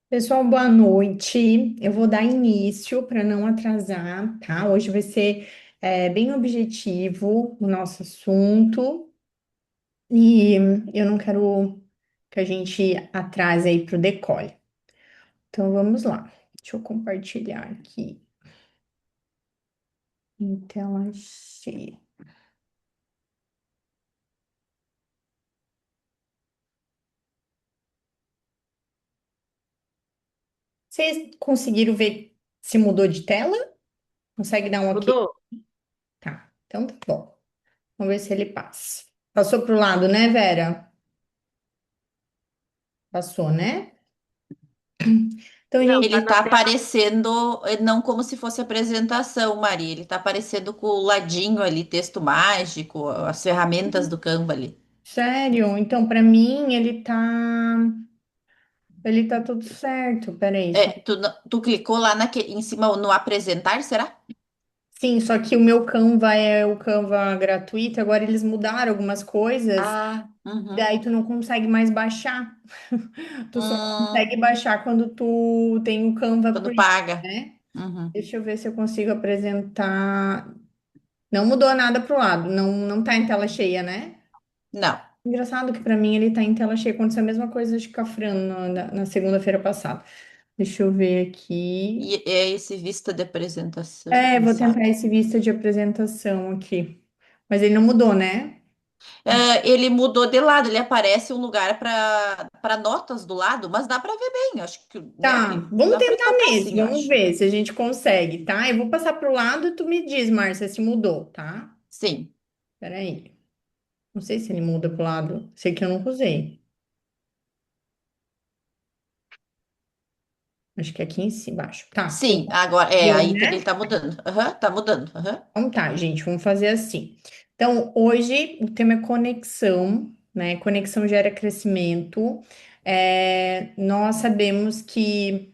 Pessoal, boa noite. Eu vou dar início para não atrasar, tá? Hoje vai ser bem objetivo o nosso assunto e eu não quero que a gente atrase aí para o decolle. Então vamos lá. Deixa eu compartilhar aqui em tela cheia. Vocês conseguiram ver se mudou de tela? Consegue dar um ok? Mudou? Tá. Então tá bom. Vamos ver se ele passa. Passou para o lado, né, Vera? Passou, né? Então, Não, gente. ele tá aparecendo, não como se fosse apresentação, Maria. Ele tá aparecendo com o ladinho ali, texto mágico, as ferramentas do Canva ali. Sério? Então, para mim, ele tá tudo certo. Peraí, só. Tu clicou lá em cima no apresentar, será? Sim, só que o meu Canva é o Canva gratuito, agora eles mudaram algumas coisas, Ah, uhum. daí tu não consegue mais baixar. Tu só consegue Hum, baixar quando tu tem o Canva quando Premium, paga. né? Uhum. Deixa eu ver se eu consigo apresentar. Não mudou nada pro lado, não tá em tela cheia, né? Não. Engraçado que para mim ele tá em tela cheia. Aconteceu a mesma coisa de Cafrano na segunda-feira passada. Deixa eu ver aqui. E é esse vista de apresentação, Vou tentar exato. esse vista de apresentação aqui. Mas ele não mudou, né? Ele mudou de lado, ele aparece um lugar para notas do lado, mas dá para ver bem, acho que, né? Tá, vamos Dá para tentar tocar mesmo. sim, eu Vamos acho. ver se a gente consegue, tá? Eu vou passar pro lado e tu me diz, Márcia, se mudou, tá? Sim. Peraí. Não sei se ele muda pro lado. Sei que eu nunca usei. Acho que é aqui em cima, embaixo. Tá, Sim, agora deu, aí ele né? tá mudando. Aham, tá mudando. Aham. Então tá, gente, vamos fazer assim. Então, hoje o tema é conexão, né? Conexão gera crescimento. Nós sabemos que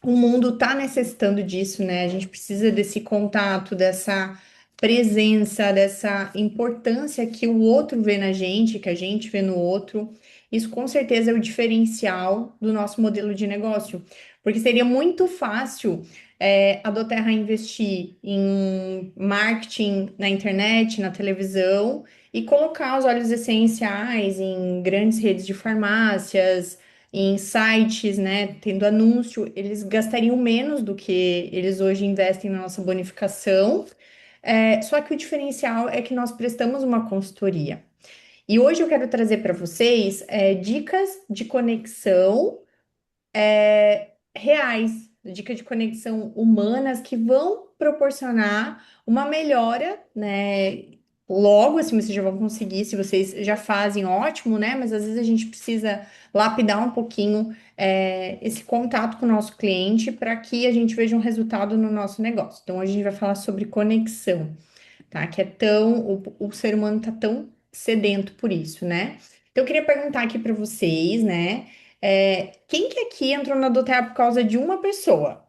o mundo está necessitando disso, né? A gente precisa desse contato, dessa presença, dessa importância que o outro vê na gente, que a gente vê no outro. Isso com certeza é o diferencial do nosso modelo de negócio, porque seria muito fácil a Doterra investir em marketing na internet, na televisão e colocar os óleos essenciais em grandes redes de farmácias em sites, né, tendo anúncio, eles gastariam menos do que eles hoje investem na nossa bonificação. Só que o diferencial é que nós prestamos uma consultoria. E hoje eu quero trazer para vocês dicas de conexão reais, dicas de conexão humanas que vão proporcionar uma melhora, né? Logo, assim, vocês já vão conseguir, se vocês já fazem, ótimo, né? Mas às vezes a gente precisa lapidar um pouquinho esse contato com o nosso cliente para que a gente veja um resultado no nosso negócio. Então, hoje a gente vai falar sobre conexão, tá? Que é o ser humano tá tão sedento por isso, né? Então, eu queria perguntar aqui para vocês, né? Quem que aqui entrou na Doterra por causa de uma pessoa?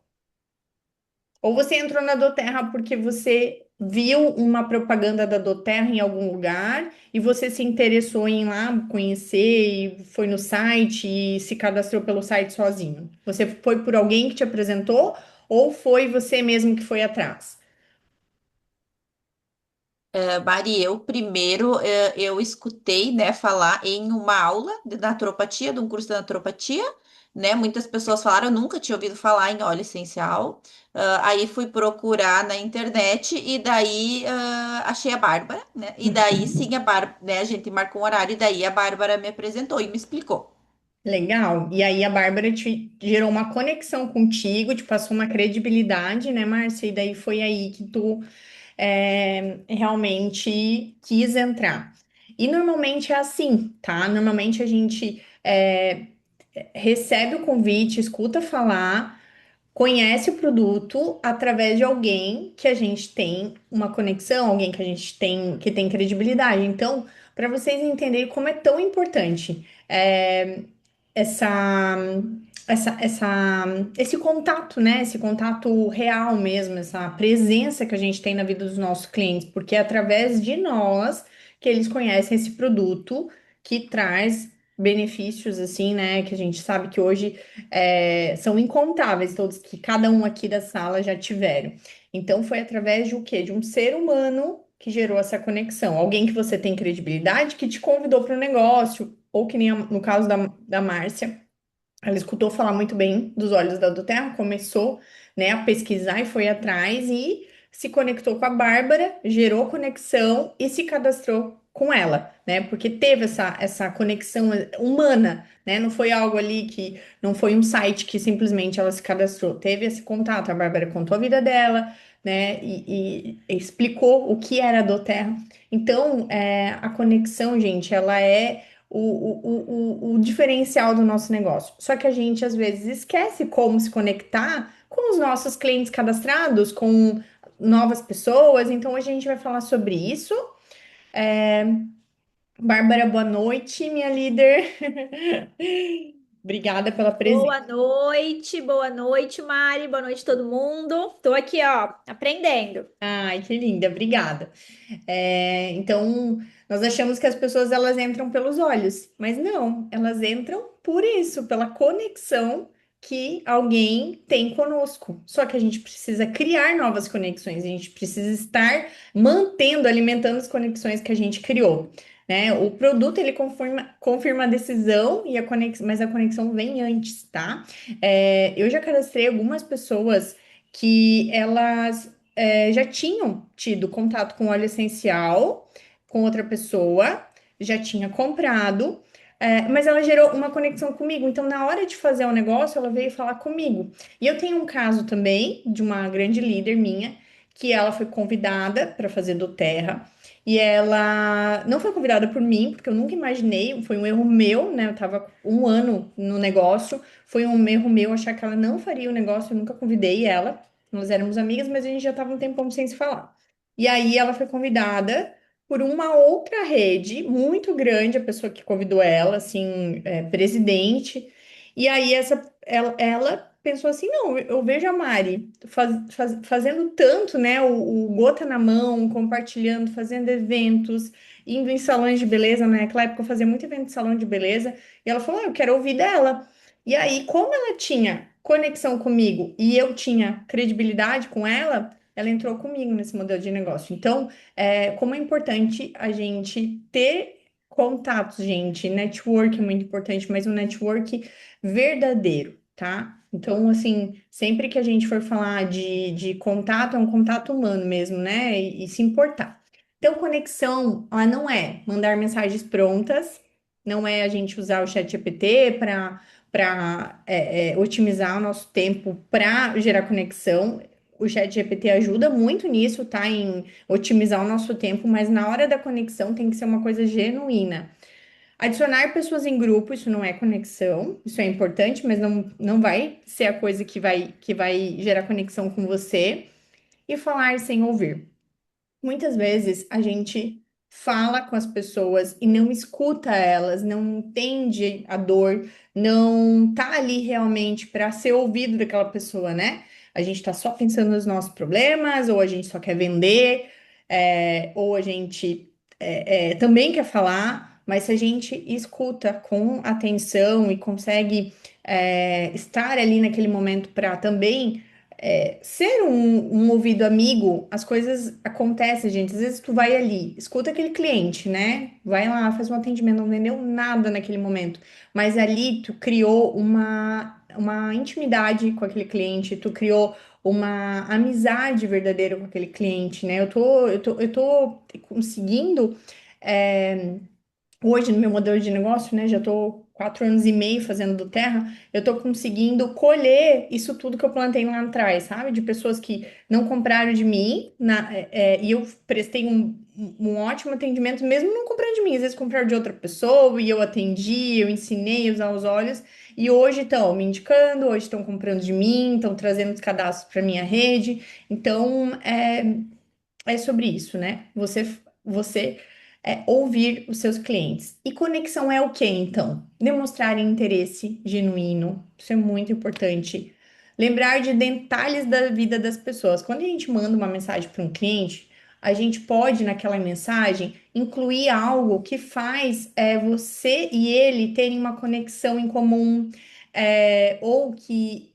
Ou você entrou na Doterra porque você viu uma propaganda da Doterra em algum lugar e você se interessou em ir lá conhecer e foi no site e se cadastrou pelo site sozinho? Você foi por alguém que te apresentou ou foi você mesmo que foi atrás? Mari, eu primeiro eu escutei, né, falar em uma aula de naturopatia, de um curso de naturopatia, né? Muitas pessoas falaram, eu nunca tinha ouvido falar em óleo essencial. Aí fui procurar na internet e daí achei a Bárbara, né? E daí sim a Bárbara, né? A gente marcou um horário e daí a Bárbara me apresentou e me explicou. Legal. E aí a Bárbara te gerou uma conexão contigo, te passou uma credibilidade, né, Márcia? E daí foi aí que tu realmente quis entrar. E normalmente é assim, tá? Normalmente a gente recebe o convite, escuta falar, conhece o produto através de alguém que a gente tem uma conexão, alguém que a gente tem que tem credibilidade. Então, para vocês entenderem como é tão importante essa, esse contato, né? Esse contato real mesmo, essa presença que a gente tem na vida dos nossos clientes, porque é através de nós que eles conhecem esse produto que traz. benefícios, assim, né? Que a gente sabe que hoje são incontáveis, todos que cada um aqui da sala já tiveram. Então, foi através de o quê? De um ser humano que gerou essa conexão. Alguém que você tem credibilidade, que te convidou para o negócio, ou que nem no caso da Márcia. Ela escutou falar muito bem dos Olhos da Terra, começou, né, a pesquisar e foi atrás e se conectou com a Bárbara, gerou conexão e se cadastrou com ela, né? Porque teve essa conexão humana, né? Não foi algo ali que não foi um site que simplesmente ela se cadastrou, teve esse contato. A Bárbara contou a vida dela, né? E explicou o que era a Doterra. Então, a conexão, gente, ela é o diferencial do nosso negócio. Só que a gente às vezes esquece como se conectar com os nossos clientes cadastrados, com novas pessoas. Então hoje a gente vai falar sobre isso. Bárbara, boa noite, minha líder. Obrigada pela presença. Boa noite, Mari, boa noite todo mundo. Tô aqui, ó, aprendendo. Ai, que linda, obrigada. Então, nós achamos que as pessoas elas entram pelos olhos, mas não, elas entram por isso, pela conexão que alguém tem conosco. Só que a gente precisa criar novas conexões, a gente precisa estar mantendo, alimentando as conexões que a gente criou, né? O produto ele confirma a decisão e mas a conexão vem antes, tá? Eu já cadastrei algumas pessoas que elas já tinham tido contato com óleo essencial com outra pessoa, já tinha comprado, mas ela gerou uma conexão comigo. Então, na hora de fazer o negócio, ela veio falar comigo. E eu tenho um caso também de uma grande líder minha, que ela foi convidada para fazer do Terra. E ela não foi convidada por mim, porque eu nunca imaginei, foi um erro meu, né? Eu tava um ano no negócio, foi um erro meu achar que ela não faria o negócio, eu nunca convidei ela. Nós éramos amigas, mas a gente já estava um tempão sem se falar. E aí ela foi convidada por uma outra rede muito grande, a pessoa que convidou ela, assim, presidente. E aí ela pensou assim, não, eu vejo a Mari fazendo tanto, né? O gota na mão, compartilhando, fazendo eventos, indo em salões de beleza. Naquela época eu fazia muito evento de salão de beleza. E ela falou, eu quero ouvir dela. E aí, como ela tinha conexão comigo e eu tinha credibilidade com ela, ela entrou comigo nesse modelo de negócio. Então, como é importante a gente ter contatos, gente. Network é muito importante, mas um network verdadeiro, tá? Então, assim, sempre que a gente for falar de contato, é um contato humano mesmo, né? E se importar. Então, conexão, ela não é mandar mensagens prontas, não é a gente usar o chat GPT para otimizar o nosso tempo para gerar conexão. O chat GPT ajuda muito nisso, tá? Em otimizar o nosso tempo, mas na hora da conexão tem que ser uma coisa genuína. Adicionar pessoas em grupo, isso não é conexão, isso é importante, mas não vai ser a coisa que vai gerar conexão com você. E falar sem ouvir. Muitas vezes a gente fala com as pessoas e não escuta elas, não entende a dor, não tá ali realmente para ser ouvido daquela pessoa, né? A gente tá só pensando nos nossos problemas, ou a gente só quer vender, ou a gente também quer falar, mas se a gente escuta com atenção e consegue estar ali naquele momento para também ser um ouvido amigo, as coisas acontecem, gente. Às vezes tu vai ali, escuta aquele cliente, né? Vai lá, faz um atendimento, não vendeu nada naquele momento, mas ali tu criou uma intimidade com aquele cliente, tu criou uma amizade verdadeira com aquele cliente, né? Eu tô conseguindo. é, Hoje, no meu modelo de negócio, né, já estou 4 anos e meio fazendo do Terra, eu estou conseguindo colher isso tudo que eu plantei lá atrás, sabe? De pessoas que não compraram de mim, e eu prestei um ótimo atendimento, mesmo não comprando de mim, às vezes compraram de outra pessoa, e eu atendi, eu ensinei a usar os olhos, e hoje estão me indicando, hoje estão comprando de mim, estão trazendo os cadastros para minha rede. Então, é sobre isso, né? Você ouvir os seus clientes. E conexão é o quê, então? Demonstrar interesse genuíno, isso é muito importante. Lembrar de detalhes da vida das pessoas. Quando a gente manda uma mensagem para um cliente, a gente pode, naquela mensagem, incluir algo que faz você e ele terem uma conexão em comum, ou que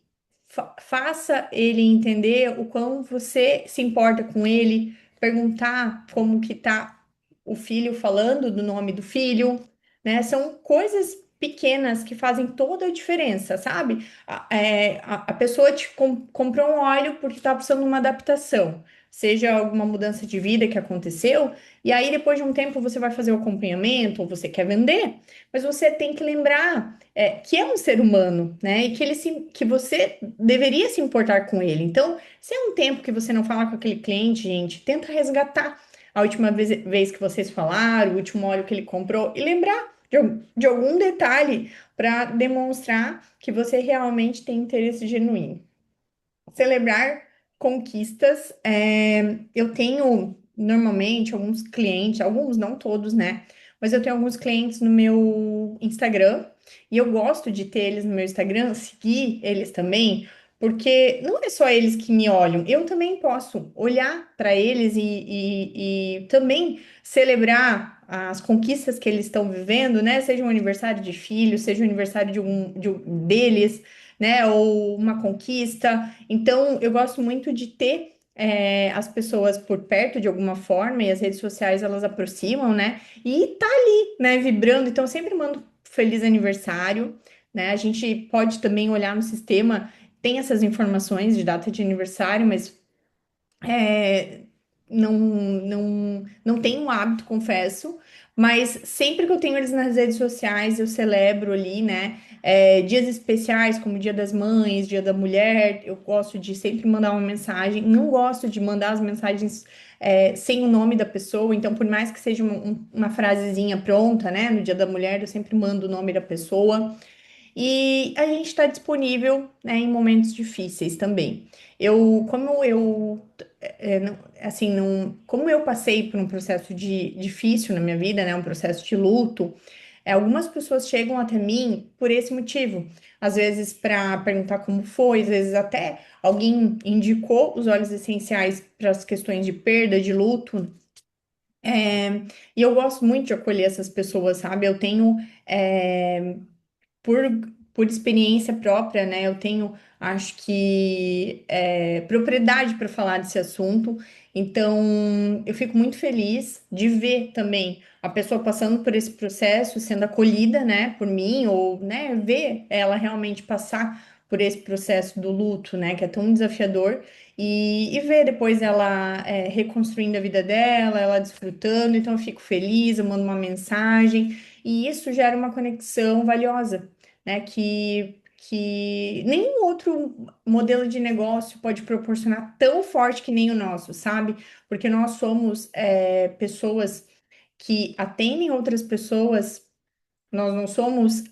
faça ele entender o quão você se importa com ele, perguntar como que tá o filho falando do nome do filho, né? São coisas pequenas que fazem toda a diferença, sabe? A pessoa comprou um óleo porque está precisando de uma adaptação, seja alguma mudança de vida que aconteceu, e aí depois de um tempo você vai fazer o acompanhamento ou você quer vender, mas você tem que lembrar que é um ser humano, né? E que você deveria se importar com ele. Então, se é um tempo que você não fala com aquele cliente, gente, tenta resgatar a última vez que vocês falaram, o último óleo que ele comprou, e lembrar de algum detalhe para demonstrar que você realmente tem interesse genuíno. Celebrar conquistas. Eu tenho normalmente alguns clientes, alguns não todos, né? Mas eu tenho alguns clientes no meu Instagram e eu gosto de ter eles no meu Instagram, seguir eles também, porque não é só eles que me olham, eu também posso olhar para eles e também celebrar as conquistas que eles estão vivendo, né? Seja um aniversário de filho, seja um aniversário de um deles, né? Ou uma conquista. Então, eu gosto muito de ter as pessoas por perto de alguma forma, e as redes sociais elas aproximam, né? E tá ali, né? Vibrando. Então, eu sempre mando feliz aniversário, né? A gente pode também olhar no sistema, tem essas informações de data de aniversário, mas é, não tenho o hábito, confesso, mas sempre que eu tenho eles nas redes sociais, eu celebro ali, né? Dias especiais, como Dia das Mães, Dia da Mulher, eu gosto de sempre mandar uma mensagem. Não gosto de mandar as mensagens sem o nome da pessoa, então, por mais que seja uma frasezinha pronta, né? No Dia da Mulher, eu sempre mando o nome da pessoa. E a gente está disponível, né, em momentos difíceis também. Como eu, assim, não, como eu passei por um processo difícil na minha vida, né, um processo de luto, algumas pessoas chegam até mim por esse motivo. Às vezes para perguntar como foi, às vezes até alguém indicou os óleos essenciais para as questões de perda, de luto. É, e eu gosto muito de acolher essas pessoas, sabe? Eu tenho. Por, por experiência própria, né? Eu tenho, acho que, propriedade para falar desse assunto. Então, eu fico muito feliz de ver também a pessoa passando por esse processo, sendo acolhida, né, por mim, ou, né, ver ela realmente passar por esse processo do luto, né, que é tão desafiador, e ver depois ela reconstruindo a vida dela, ela desfrutando. Então, eu fico feliz, eu mando uma mensagem, e isso gera uma conexão valiosa, né? Que nenhum outro modelo de negócio pode proporcionar tão forte que nem o nosso, sabe? Porque nós somos pessoas que atendem outras pessoas, nós não somos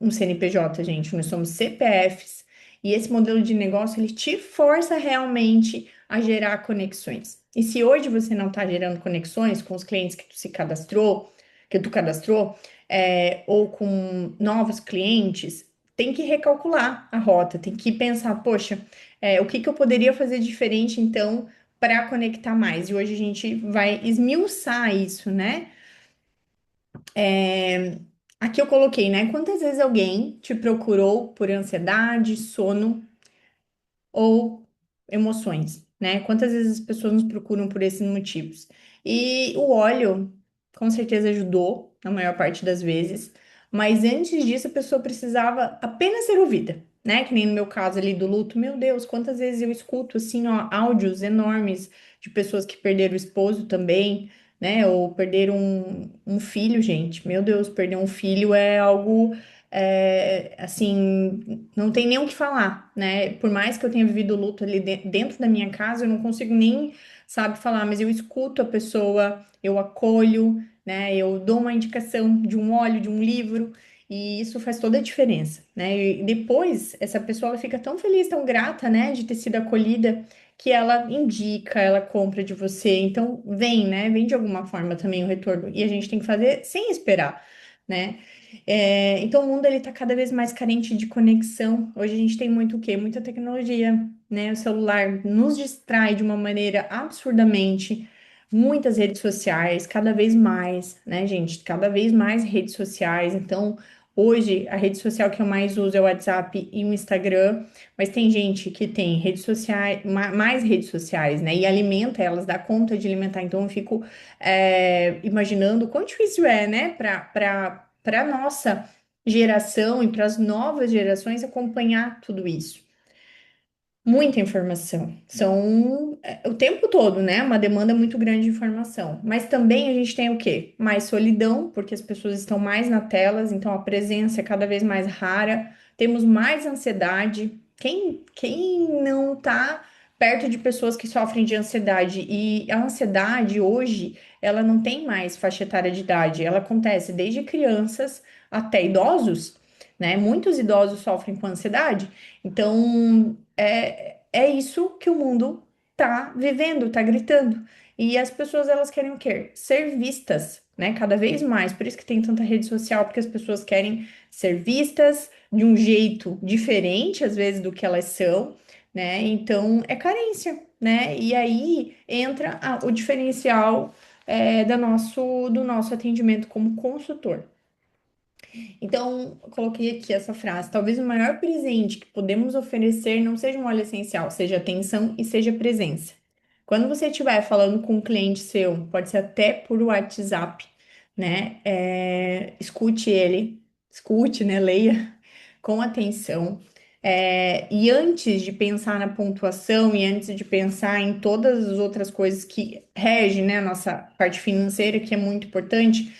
um CNPJ, gente, nós somos CPFs. E esse modelo de negócio, ele te força realmente a gerar conexões. E se hoje você não está gerando conexões com os clientes que tu cadastrou, ou com novos clientes, tem que recalcular a rota, tem que pensar, poxa, o que que eu poderia fazer diferente então para conectar mais? E hoje a gente vai esmiuçar isso, né? É, Aqui eu coloquei, né? Quantas vezes alguém te procurou por ansiedade, sono ou emoções, né? Quantas vezes as pessoas nos procuram por esses motivos? E o óleo, com certeza, ajudou, na maior parte das vezes, mas antes disso a pessoa precisava apenas ser ouvida, né? Que nem no meu caso ali do luto, meu Deus, quantas vezes eu escuto, assim, ó, áudios enormes de pessoas que perderam o esposo também, né? Ou perderam um filho, gente. Meu Deus, perder um filho é algo assim, não tem nem o que falar, né? Por mais que eu tenha vivido luto ali dentro da minha casa, eu não consigo nem, sabe, falar, mas eu escuto a pessoa, eu acolho, né? Eu dou uma indicação de um óleo, de um livro, e isso faz toda a diferença, né? E depois, essa pessoa ela fica tão feliz, tão grata, né, de ter sido acolhida, que ela indica, ela compra de você. Então, vem, né? Vem de alguma forma também o retorno. E a gente tem que fazer sem esperar. né? Então o mundo ele está cada vez mais carente de conexão. Hoje a gente tem muito o quê? Muita tecnologia, né? O celular nos distrai de uma maneira absurdamente. Muitas redes sociais, cada vez mais, né, gente? Cada vez mais redes sociais. Então, hoje a rede social que eu mais uso é o WhatsApp e o Instagram, mas tem gente que tem redes sociais, mais redes sociais, né? E alimenta elas, dá conta de alimentar. Então, eu fico imaginando o quão difícil é, né, para nossa geração e para as novas gerações acompanhar tudo isso. Muita informação. São o tempo todo, né? Uma demanda muito grande de informação. Mas também a gente tem o quê? Mais solidão, porque as pessoas estão mais na telas, então a presença é cada vez mais rara. Temos mais ansiedade. Quem não tá perto de pessoas que sofrem de ansiedade? E a ansiedade hoje, ela não tem mais faixa etária de idade. Ela acontece desde crianças até idosos, né? Muitos idosos sofrem com ansiedade. Então, é isso que o mundo tá vivendo, tá gritando. E as pessoas, elas querem o quê? Ser vistas, né? Cada vez mais. Por isso que tem tanta rede social, porque as pessoas querem ser vistas de um jeito diferente, às vezes, do que elas são, né? Então, é carência, né? E aí entra o diferencial, do nosso atendimento como consultor. Então, eu coloquei aqui essa frase: talvez o maior presente que podemos oferecer não seja um óleo essencial, seja atenção e seja presença. Quando você estiver falando com um cliente seu, pode ser até por WhatsApp, né? Escute ele, escute, né? Leia com atenção. E antes de pensar na pontuação e antes de pensar em todas as outras coisas que regem, né, a nossa parte financeira, que é muito importante,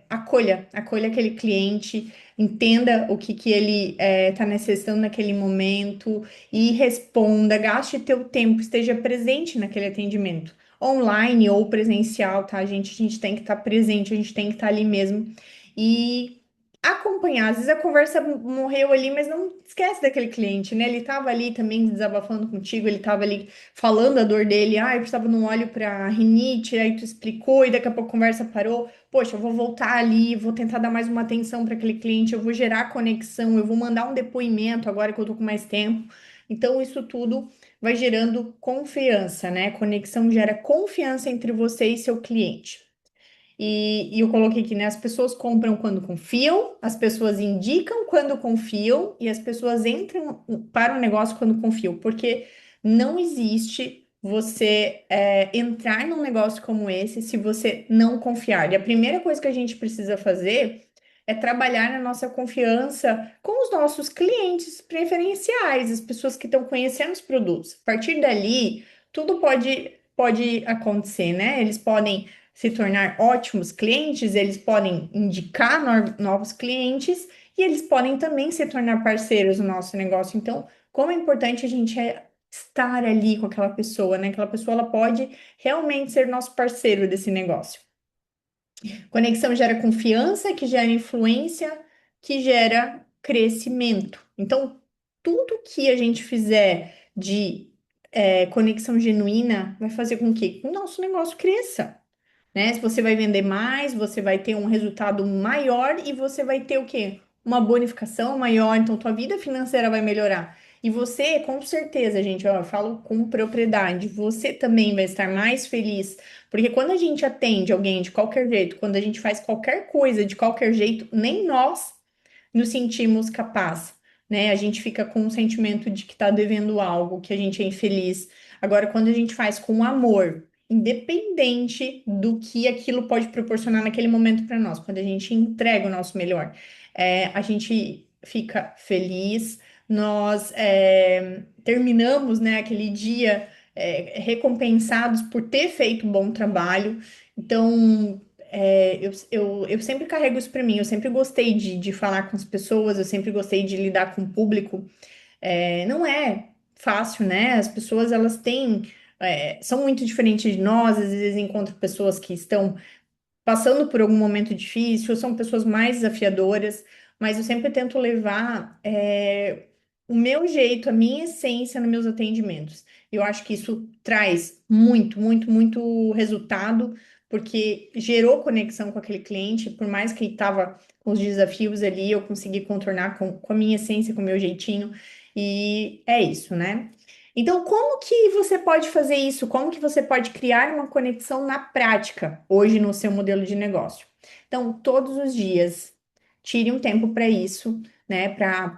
acolha aquele cliente, entenda o que ele está necessitando naquele momento e responda, gaste teu tempo, esteja presente naquele atendimento, online ou presencial, tá, gente? A gente tem que estar presente, a gente tem que estar ali mesmo e acompanhar. Às vezes a conversa morreu ali, mas não esquece daquele cliente, né? Ele estava ali também desabafando contigo, ele estava ali falando a dor dele. Ah, eu precisava de um óleo para rinite, aí tu explicou e daqui a pouco a conversa parou. Poxa, eu vou voltar ali, vou tentar dar mais uma atenção para aquele cliente, eu vou gerar conexão, eu vou mandar um depoimento agora que eu tô com mais tempo. Então, isso tudo vai gerando confiança, né? Conexão gera confiança entre você e seu cliente. E eu coloquei aqui, né? As pessoas compram quando confiam, as pessoas indicam quando confiam e as pessoas entram para o negócio quando confiam, porque não existe você entrar num negócio como esse se você não confiar. E a primeira coisa que a gente precisa fazer é trabalhar na nossa confiança com os nossos clientes preferenciais, as pessoas que estão conhecendo os produtos. A partir dali, tudo pode acontecer, né? Eles podem se tornar ótimos clientes, eles podem indicar novos clientes e eles podem também se tornar parceiros do nosso negócio. Então, como é importante a gente estar ali com aquela pessoa, né? Aquela pessoa ela pode realmente ser nosso parceiro desse negócio. Conexão gera confiança, que gera influência, que gera crescimento. Então, tudo que a gente fizer de conexão genuína vai fazer com que o nosso negócio cresça, né? Se você vai vender mais, você vai ter um resultado maior e você vai ter o quê? Uma bonificação maior, então tua vida financeira vai melhorar. E você, com certeza, gente, ó, eu falo com propriedade, você também vai estar mais feliz, porque quando a gente atende alguém de qualquer jeito, quando a gente faz qualquer coisa de qualquer jeito, nem nós nos sentimos capaz, né? A gente fica com um sentimento de que tá devendo algo, que a gente é infeliz. Agora, quando a gente faz com amor, independente do que aquilo pode proporcionar naquele momento para nós, quando a gente entrega o nosso melhor, a gente fica feliz, nós terminamos, né, aquele dia recompensados por ter feito um bom trabalho. Então, eu sempre carrego isso para mim, eu sempre gostei de falar com as pessoas, eu sempre gostei de lidar com o público. Não é fácil, né? As pessoas, elas são muito diferentes de nós, às vezes encontro pessoas que estão passando por algum momento difícil, são pessoas mais desafiadoras, mas eu sempre tento levar o meu jeito, a minha essência nos meus atendimentos. Eu acho que isso traz muito, muito, muito resultado porque gerou conexão com aquele cliente, por mais que ele estava com os desafios ali, eu consegui contornar com a minha essência, com o meu jeitinho, e é isso, né? Então, como que você pode fazer isso? Como que você pode criar uma conexão na prática, hoje no seu modelo de negócio? Então, todos os dias, tire um tempo para isso, né? Para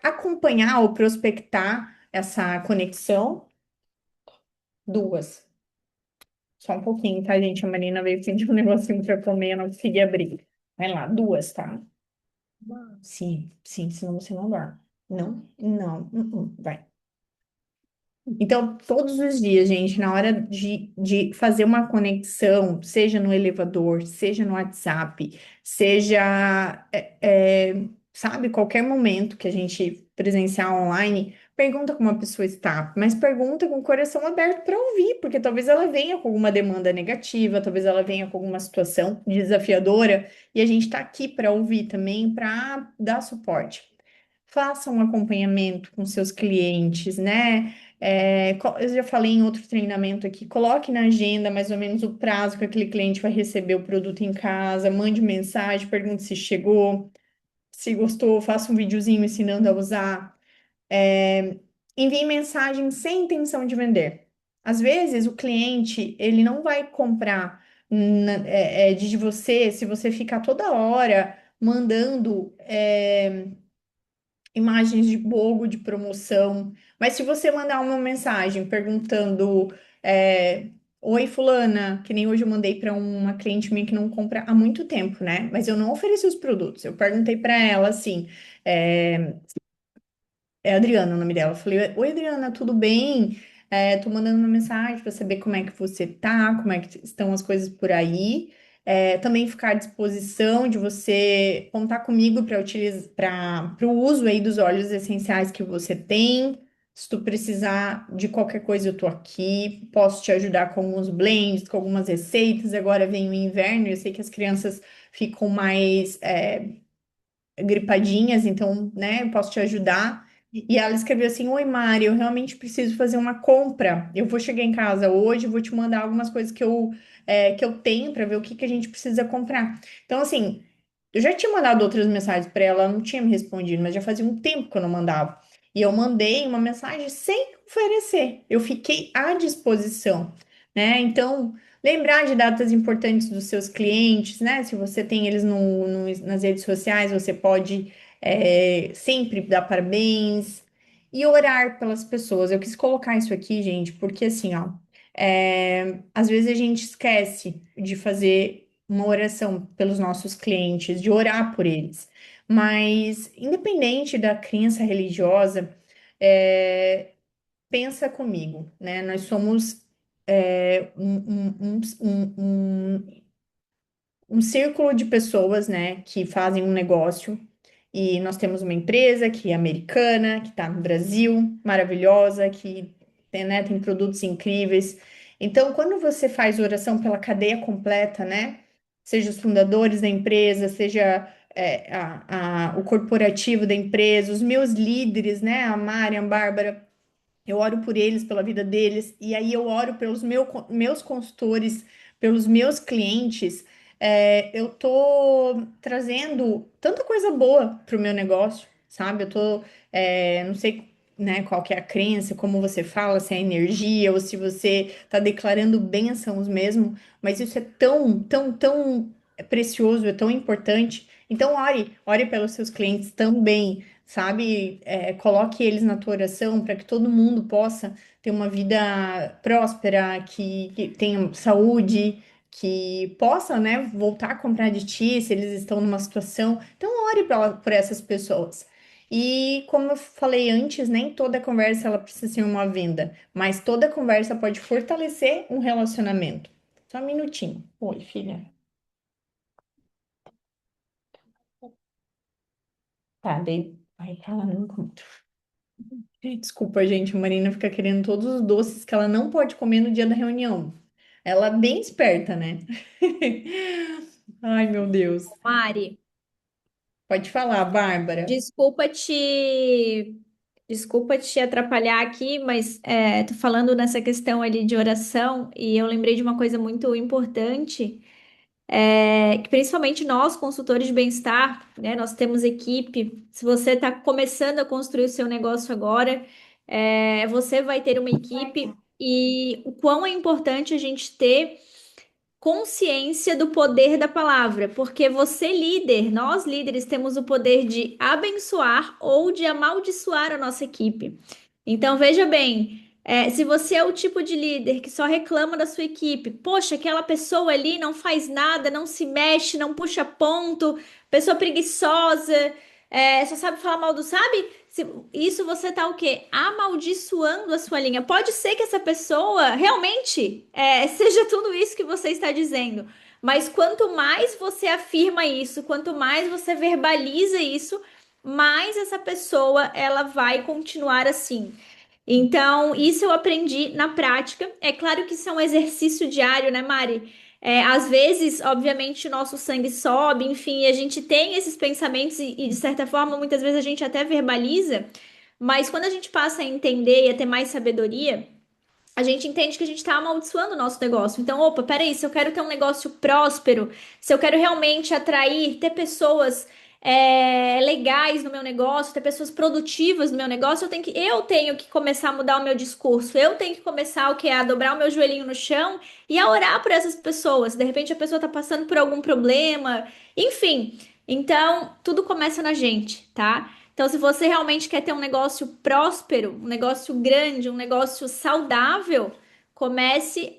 acompanhar ou prospectar essa conexão. Duas. Só um pouquinho, tá, gente? A Marina veio pedir um negocinho pra comer, eu não consegui abrir. Vai lá, duas, tá? Sim, sim, senão você não dorme. Não, não, vai. Então, todos os dias, gente, na hora de fazer uma conexão, seja no elevador, seja no WhatsApp, seja, sabe, qualquer momento que a gente presenciar online, pergunta como a pessoa está, mas pergunta com o coração aberto para ouvir, porque talvez ela venha com alguma demanda negativa, talvez ela venha com alguma situação desafiadora, e a gente está aqui para ouvir também, para dar suporte. Faça um acompanhamento com seus clientes, né? Eu já falei em outro treinamento aqui, coloque na agenda mais ou menos o prazo que aquele cliente vai receber o produto em casa, mande mensagem, pergunte se chegou, se gostou, faça um videozinho ensinando a usar. Envie mensagem sem intenção de vender. Às vezes o cliente ele não vai comprar de você se você ficar toda hora mandando imagens de logo de promoção. Mas se você mandar uma mensagem perguntando, oi, fulana, que nem hoje eu mandei para uma cliente minha que não compra há muito tempo, né? Mas eu não ofereci os produtos. Eu perguntei para ela assim. É Adriana o nome dela. Eu falei, oi, Adriana, tudo bem? Tô mandando uma mensagem para saber como é que você tá, como é que estão as coisas por aí. Também ficar à disposição de você contar comigo para utilizar para o uso aí dos óleos essenciais que você tem. Se tu precisar de qualquer coisa, eu tô aqui. Posso te ajudar com alguns blends, com algumas receitas. Agora vem o inverno, e eu sei que as crianças ficam mais gripadinhas, então, né, eu posso te ajudar. E ela escreveu assim: Oi, Mari, eu realmente preciso fazer uma compra. Eu vou chegar em casa hoje, vou te mandar algumas coisas que eu tenho para ver o que que a gente precisa comprar. Então, assim, eu já tinha mandado outras mensagens para ela, ela não tinha me respondido, mas já fazia um tempo que eu não mandava. E eu mandei uma mensagem sem oferecer. Eu fiquei à disposição, né? Então, lembrar de datas importantes dos seus clientes, né? Se você tem eles nas redes sociais, você pode sempre dar parabéns e orar pelas pessoas. Eu quis colocar isso aqui, gente, porque assim, ó, às vezes a gente esquece de fazer uma oração pelos nossos clientes, de orar por eles. Mas, independente da crença religiosa, pensa comigo, né? Nós somos um círculo de pessoas, né, que fazem um negócio. E nós temos uma empresa que é americana, que está no Brasil, maravilhosa, que tem produtos incríveis. Então, quando você faz oração pela cadeia completa, né, seja os fundadores da empresa, seja o corporativo da empresa, os meus líderes, né, a Mari, a Bárbara, eu oro por eles, pela vida deles, e aí eu oro pelos meus consultores, pelos meus clientes. Eu tô trazendo tanta coisa boa para o meu negócio, sabe? Não sei, né, qual que é a crença, como você fala, se é energia ou se você tá declarando bênçãos mesmo, mas isso é tão, tão, tão precioso, é tão importante. Então, ore pelos seus clientes também, sabe? Coloque eles na tua oração para que todo mundo possa ter uma vida próspera, que tenha saúde, que possa, né, voltar a comprar de ti se eles estão numa situação. Então, ore por essas pessoas. E como eu falei antes, nem toda conversa ela precisa ser uma venda, mas toda conversa pode fortalecer um relacionamento. Só um minutinho. Oi, filha. Tá, daí vai falando muito. Desculpa, gente, a Marina fica querendo todos os doces que ela não pode comer no dia da reunião. Ela é bem esperta, né? Ai, meu Deus. Mari, Pode falar, Bárbara. desculpa te Desculpa te atrapalhar aqui, mas tô falando nessa questão ali de oração e eu lembrei de uma coisa muito importante, que principalmente nós, consultores de bem-estar, né, nós temos equipe. Se você está começando a construir o seu negócio agora, você vai ter uma equipe e o quão é importante a gente ter consciência do poder da palavra, porque você, líder, nós líderes, temos o poder de abençoar ou de amaldiçoar a nossa equipe. Então, veja bem, se você é o tipo de líder que só reclama da sua equipe, poxa, aquela pessoa ali não faz nada, não se mexe, não puxa ponto, pessoa preguiçosa, só sabe falar mal do, sabe? Isso você tá o quê? Amaldiçoando a sua linha. Pode ser que essa pessoa realmente seja tudo isso que você está dizendo, mas quanto mais você afirma isso, quanto mais você verbaliza isso, mais essa pessoa ela vai continuar assim. Então, isso eu aprendi na prática. É claro que isso é um exercício diário, né, Mari? Às vezes, obviamente, o nosso sangue sobe, enfim, a gente tem esses pensamentos de certa forma, muitas vezes a gente até verbaliza, mas quando a gente passa a entender e a ter mais sabedoria, a gente entende que a gente está amaldiçoando o nosso negócio. Então, opa, peraí, se eu quero ter um negócio próspero, se eu quero realmente atrair, ter pessoas legais no meu negócio, ter pessoas produtivas no meu negócio, eu tenho que começar a mudar o meu discurso. Eu tenho que começar o que a dobrar o meu joelhinho no chão e a orar por essas pessoas. De repente a pessoa está passando por algum problema, enfim. Então, tudo começa na gente, tá? Então, se você realmente quer ter um negócio próspero, um negócio grande, um negócio saudável, comece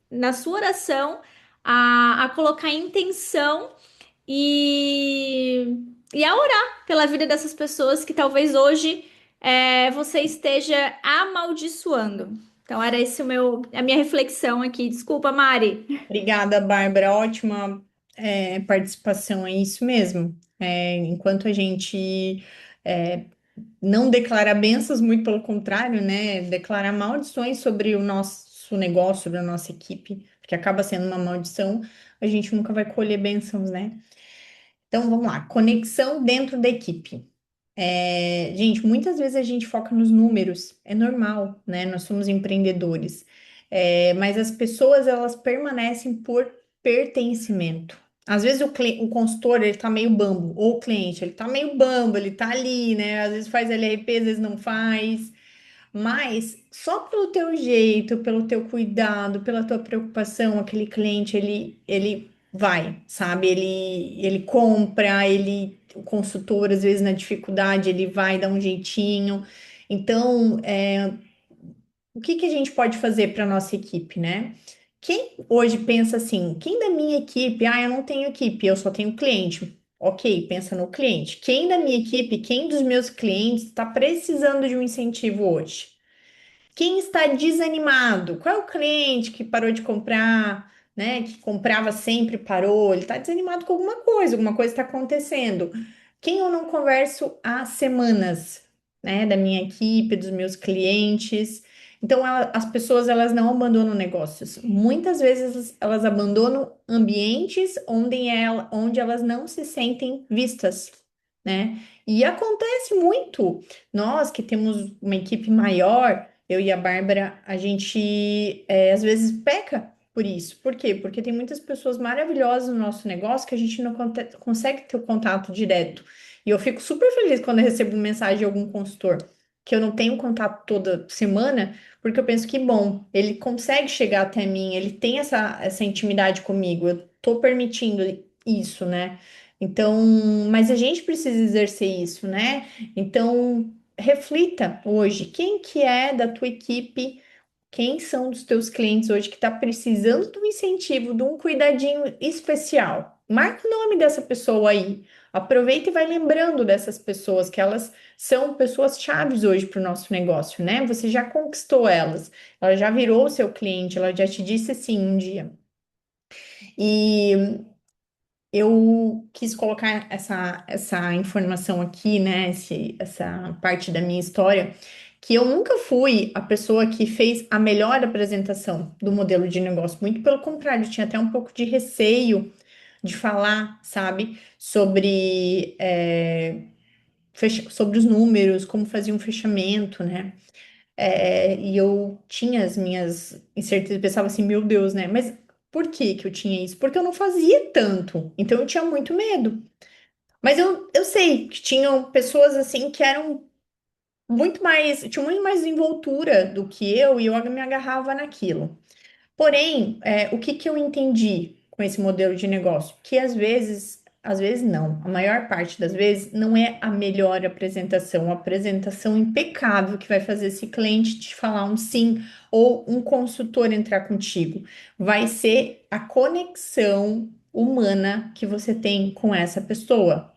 na sua oração, a colocar intenção e a orar pela vida dessas pessoas que talvez hoje você esteja amaldiçoando. Então, era esse a minha reflexão aqui. Desculpa, Mari. Obrigada, Bárbara. Ótima, participação, é isso mesmo. Enquanto a gente é, não declara bênçãos, muito pelo contrário, né? Declarar maldições sobre o nosso negócio, sobre a nossa equipe, que acaba sendo uma maldição, a gente nunca vai colher bênçãos, né? Então vamos lá, conexão dentro da equipe. Gente, muitas vezes a gente foca nos números, é normal, né? Nós somos empreendedores. Mas as pessoas elas permanecem por pertencimento. Às vezes o consultor ele tá meio bambo, ou o cliente ele tá meio bambo, ele tá ali, né? Às vezes faz LRP, às vezes não faz. Mas só pelo teu jeito, pelo teu cuidado, pela tua preocupação, aquele cliente ele vai, sabe? Ele compra, o consultor às vezes na dificuldade ele vai dar um jeitinho. Então, o que que a gente pode fazer para nossa equipe, né? Quem hoje pensa assim, quem da minha equipe, eu não tenho equipe, eu só tenho cliente. Ok, pensa no cliente. Quem da minha equipe, quem dos meus clientes está precisando de um incentivo hoje? Quem está desanimado? Qual é o cliente que parou de comprar, né? Que comprava sempre, parou. Ele está desanimado com alguma coisa está acontecendo. Quem eu não converso há semanas, né? Da minha equipe, dos meus clientes. Então, as pessoas elas não abandonam negócios. Muitas vezes elas abandonam ambientes onde elas não se sentem vistas, né? E acontece muito. Nós que temos uma equipe maior, eu e a Bárbara, a gente às vezes peca por isso. Por quê? Porque tem muitas pessoas maravilhosas no nosso negócio que a gente não consegue ter o contato direto. E eu fico super feliz quando eu recebo mensagem de algum consultor, que eu não tenho contato toda semana, porque eu penso que, bom, ele consegue chegar até mim, ele tem essa intimidade comigo, eu tô permitindo isso, né? Então, mas a gente precisa exercer isso, né? Então, reflita hoje, quem que é da tua equipe, quem são dos teus clientes hoje que está precisando do incentivo, de um cuidadinho especial. Marca o nome dessa pessoa aí. Aproveita e vai lembrando dessas pessoas, que elas são pessoas chaves hoje para o nosso negócio, né? Você já conquistou elas, ela já virou seu cliente, ela já te disse sim um dia. E eu quis colocar essa informação aqui, né? Essa parte da minha história, que eu nunca fui a pessoa que fez a melhor apresentação do modelo de negócio. Muito pelo contrário, eu tinha até um pouco de receio de falar, sabe, sobre sobre os números, como fazia um fechamento, né? E eu tinha as minhas incertezas, pensava assim, meu Deus, né? Mas por que que eu tinha isso? Porque eu não fazia tanto, então eu tinha muito medo. Mas eu sei que tinham pessoas assim que eram tinham muito mais envoltura do que eu e eu me agarrava naquilo. Porém, o que que eu entendi com esse modelo de negócio? Que às vezes não, a maior parte das vezes não é a melhor apresentação, a apresentação impecável que vai fazer esse cliente te falar um sim ou um consultor entrar contigo. Vai ser a conexão humana que você tem com essa pessoa,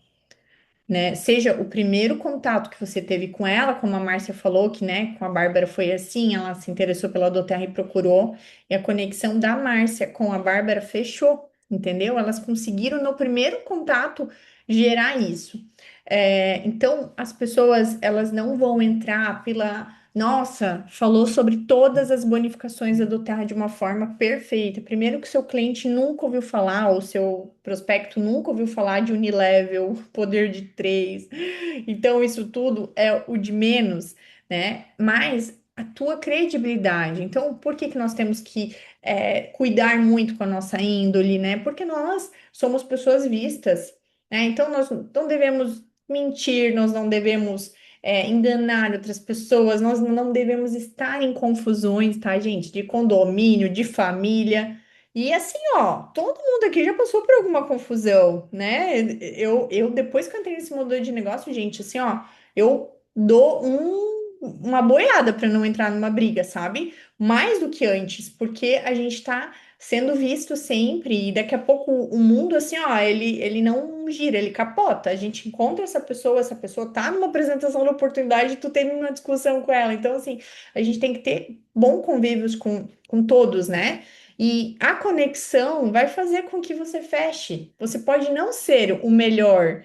né? Seja o primeiro contato que você teve com ela, como a Márcia falou, que, né, com a Bárbara foi assim, ela se interessou pela Doterra e procurou, e a conexão da Márcia com a Bárbara fechou, entendeu? Elas conseguiram no primeiro contato gerar isso. Então, as pessoas, elas não vão entrar pela nossa, falou sobre todas as bonificações da Doterra de uma forma perfeita. Primeiro que seu cliente nunca ouviu falar, ou seu prospecto nunca ouviu falar de Unilevel, poder de três. Então, isso tudo é o de menos, né? Mas a tua credibilidade. Então, por que que nós temos que cuidar muito com a nossa índole, né? Porque nós somos pessoas vistas, né? Então, nós não devemos mentir, nós não devemos enganar outras pessoas, nós não devemos estar em confusões, tá, gente? De condomínio, de família. E assim, ó, todo mundo aqui já passou por alguma confusão, né? Eu depois que eu entrei nesse modelo de negócio, gente, assim, ó, eu dou uma boiada para não entrar numa briga, sabe? Mais do que antes, porque a gente tá sendo visto sempre, e daqui a pouco o mundo, assim, ó, ele não gira, ele capota. A gente encontra essa pessoa tá numa apresentação de oportunidade, e tu teve uma discussão com ela. Então, assim, a gente tem que ter bom convívios com todos, né? E a conexão vai fazer com que você feche. Você pode não ser o melhor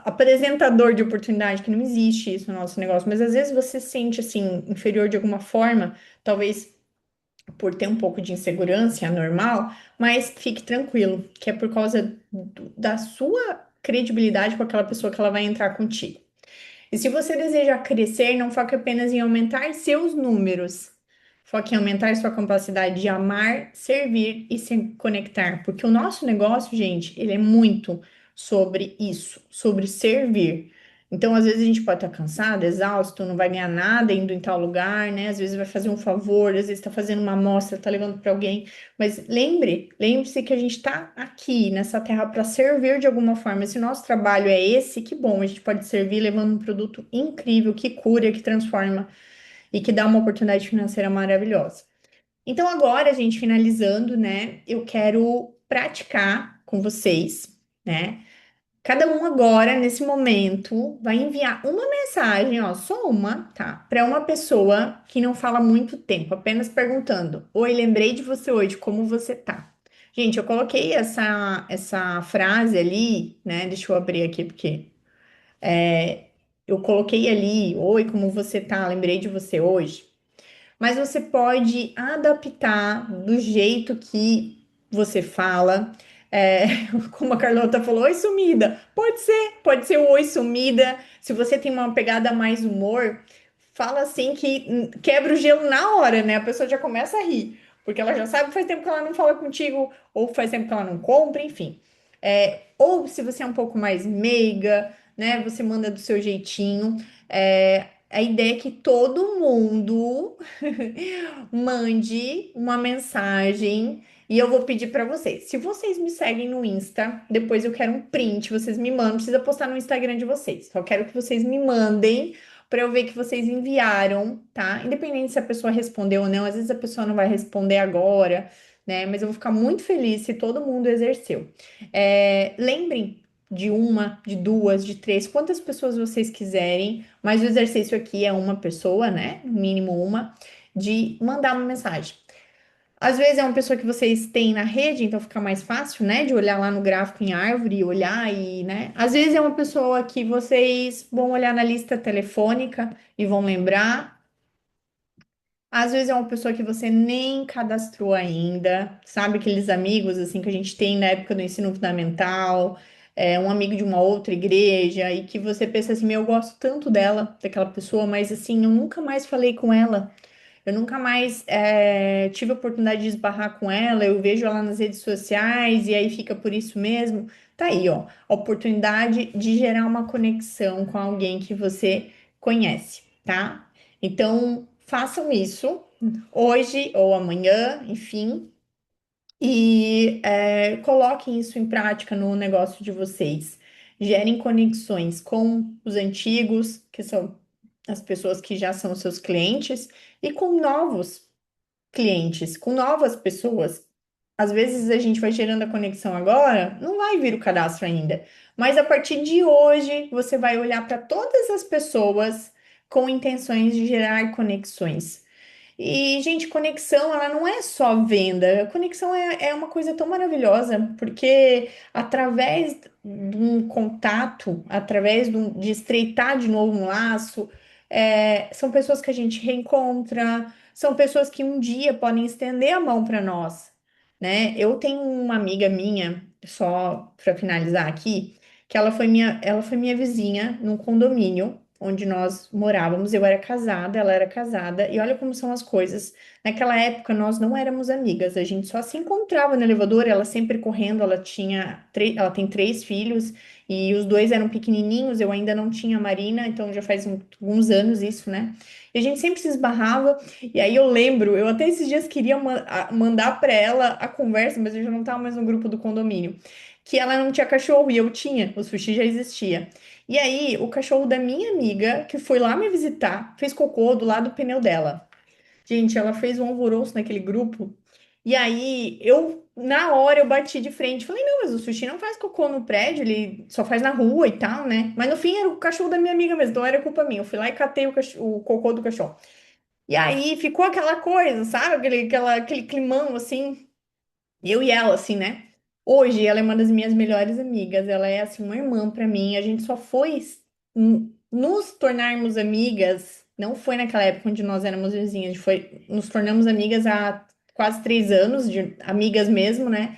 apresentador de oportunidade, que não existe isso no nosso negócio, mas às vezes você se sente assim inferior de alguma forma, talvez por ter um pouco de insegurança, é normal, mas fique tranquilo, que é por causa da sua credibilidade com aquela pessoa que ela vai entrar contigo. E se você deseja crescer, não foque apenas em aumentar seus números. Foque em aumentar sua capacidade de amar, servir e se conectar. Porque o nosso negócio, gente, ele é muito sobre isso, sobre servir. Então, às vezes a gente pode estar cansado, exausto, não vai ganhar nada indo em tal lugar, né? Às vezes vai fazer um favor, às vezes está fazendo uma amostra, está levando para alguém. Mas lembre-se que a gente está aqui nessa terra para servir de alguma forma. Se o nosso trabalho é esse, que bom, a gente pode servir levando um produto incrível que cura, que transforma e que dá uma oportunidade financeira maravilhosa. Então, agora, gente, finalizando, né? Eu quero praticar com vocês, né? Cada um agora, nesse momento, vai enviar uma mensagem, ó, só uma, tá? Para uma pessoa que não fala muito tempo, apenas perguntando: Oi, lembrei de você hoje, como você tá? Gente, eu coloquei essa frase ali, né? Deixa eu abrir aqui, porque eu coloquei ali: Oi, como você tá? Lembrei de você hoje. Mas você pode adaptar do jeito que você fala. É, como a Carlota falou, oi sumida. Pode ser o oi sumida. Se você tem uma pegada mais humor, fala assim que quebra o gelo na hora, né? A pessoa já começa a rir, porque ela já sabe que faz tempo que ela não fala contigo, ou faz tempo que ela não compra, enfim. Ou se você é um pouco mais meiga, né? Você manda do seu jeitinho. A ideia é que todo mundo mande uma mensagem e eu vou pedir para vocês. Se vocês me seguem no Insta, depois eu quero um print, vocês me mandam, não precisa postar no Instagram de vocês. Só quero que vocês me mandem para eu ver que vocês enviaram, tá? Independente se a pessoa respondeu ou não, às vezes a pessoa não vai responder agora, né? Mas eu vou ficar muito feliz se todo mundo exerceu. Lembrem de uma, de duas, de três, quantas pessoas vocês quiserem, mas o exercício aqui é uma pessoa, né? No mínimo uma, de mandar uma mensagem. Às vezes é uma pessoa que vocês têm na rede, então fica mais fácil, né? De olhar lá no gráfico em árvore, olhar e, né? Às vezes é uma pessoa que vocês vão olhar na lista telefônica e vão lembrar. Às vezes é uma pessoa que você nem cadastrou ainda, sabe? Aqueles amigos assim que a gente tem na época do ensino fundamental. um amigo de uma outra igreja e que você pensa assim, meu, eu gosto tanto dela, daquela pessoa, mas assim, eu nunca mais falei com ela. Eu nunca mais tive a oportunidade de esbarrar com ela, eu vejo ela nas redes sociais e aí fica por isso mesmo. Tá aí, ó, a oportunidade de gerar uma conexão com alguém que você conhece, tá? Então, façam isso hoje ou amanhã, enfim, e coloquem isso em prática no negócio de vocês. Gerem conexões com os antigos, que são as pessoas que já são seus clientes, e com novos clientes, com novas pessoas. Às vezes a gente vai gerando a conexão agora, não vai vir o cadastro ainda, mas a partir de hoje você vai olhar para todas as pessoas com intenções de gerar conexões. E, gente, conexão, ela não é só venda. Conexão é uma coisa tão maravilhosa, porque através de um contato, através de estreitar de novo um laço, são pessoas que a gente reencontra, são pessoas que um dia podem estender a mão para nós, né? Eu tenho uma amiga minha, só para finalizar aqui, que ela foi minha vizinha num condomínio onde nós morávamos. Eu era casada, ela era casada, e olha como são as coisas. Naquela época nós não éramos amigas, a gente só se encontrava no elevador, ela sempre correndo, ela tem 3 filhos e os dois eram pequenininhos, eu ainda não tinha a Marina, então já faz alguns anos isso, né? E a gente sempre se esbarrava, e aí eu lembro, eu até esses dias queria mandar para ela a conversa, mas eu já não estava mais no grupo do condomínio, que ela não tinha cachorro e eu tinha, o sushi já existia. E aí, o cachorro da minha amiga, que foi lá me visitar, fez cocô do lado do pneu dela. Gente, ela fez um alvoroço naquele grupo. E aí, na hora, eu bati de frente. Falei, não, mas o sushi não faz cocô no prédio, ele só faz na rua e tal, né? Mas no fim, era o cachorro da minha amiga mesmo, então era culpa minha. Eu fui lá e catei o cocô do cachorro. E aí, ficou aquela coisa, sabe? Aquele climão, assim. Eu e ela, assim, né? Hoje ela é uma das minhas melhores amigas. Ela é assim uma irmã pra mim. A gente só foi nos tornarmos amigas. Não foi naquela época onde nós éramos vizinhas. A gente foi, nos tornamos amigas há quase 3 anos, de amigas mesmo, né?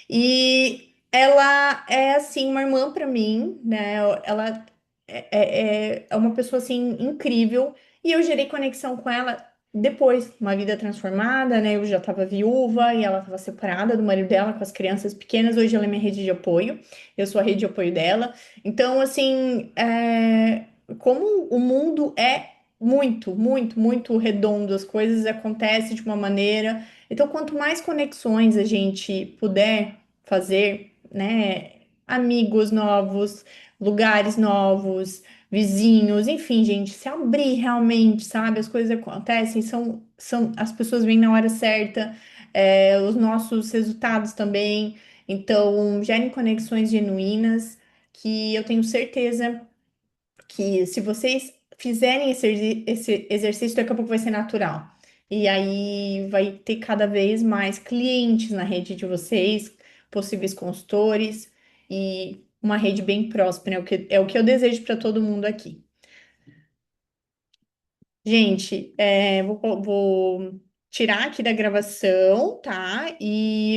E ela é assim uma irmã para mim, né? Ela é uma pessoa assim incrível e eu gerei conexão com ela depois, uma vida transformada, né? Eu já estava viúva e ela estava separada do marido dela com as crianças pequenas. Hoje ela é minha rede de apoio, eu sou a rede de apoio dela. Então, assim, como o mundo é muito, muito, muito redondo, as coisas acontecem de uma maneira. Então, quanto mais conexões a gente puder fazer, né? Amigos novos, lugares novos, vizinhos, enfim, gente, se abrir realmente, sabe? As coisas acontecem, as pessoas vêm na hora certa, os nossos resultados também. Então, gerem conexões genuínas, que eu tenho certeza que se vocês fizerem esse exercício, daqui a pouco vai ser natural. E aí vai ter cada vez mais clientes na rede de vocês, possíveis consultores e uma rede bem próspera, é o que eu desejo para todo mundo aqui. Gente, vou tirar aqui da gravação, tá? E